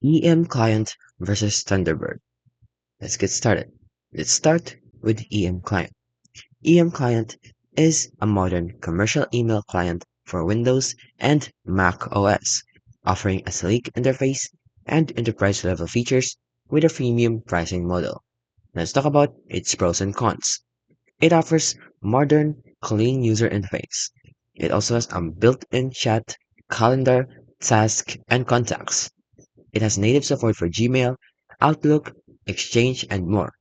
EM Client versus Thunderbird. Let's get started. Let's start with EM Client. EM Client is a modern commercial email client for Windows and Mac OS, offering a sleek interface and enterprise-level features with a freemium pricing model. Let's talk about its pros and cons. It offers modern, clean user interface. It also has a built-in chat, calendar, task, and contacts. It has native support for Gmail, Outlook, Exchange, and more.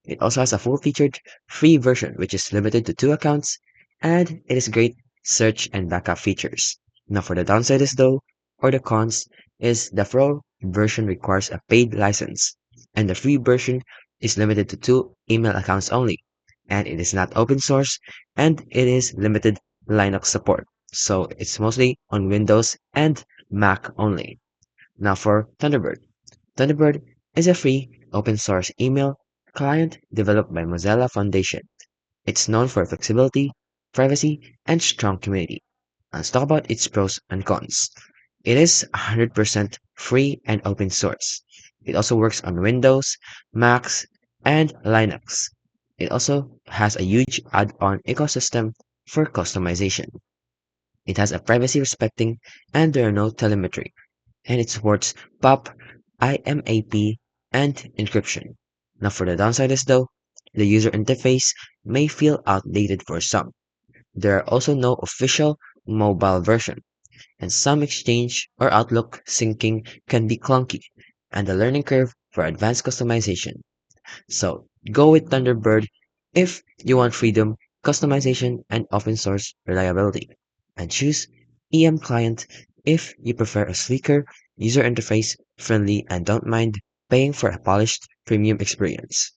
It also has a full-featured free version which is limited to 2 accounts, and it is great search and backup features. Now for the downside is though, or the cons, is the pro version requires a paid license, and the free version is limited to 2 email accounts only, and it is not open source, and it is limited Linux support. So it's mostly on Windows and Mac only. Now for Thunderbird. Thunderbird is a free, open-source email client developed by Mozilla Foundation. It's known for flexibility, privacy, and strong community. Let's talk about its pros and cons. It is 100% free and open source. It also works on Windows, Macs, and Linux. It also has a huge add-on ecosystem for customization. It has a privacy respecting and there are no telemetry and it supports POP, IMAP, and encryption. Now for the downside is though, the user interface may feel outdated for some. There are also no official mobile version, and some Exchange or Outlook syncing can be clunky, and the learning curve for advanced customization. So go with Thunderbird if you want freedom, customization, and open source reliability. And choose EM Client if you prefer a sleeker, user interface friendly, and don't mind paying for a polished premium experience.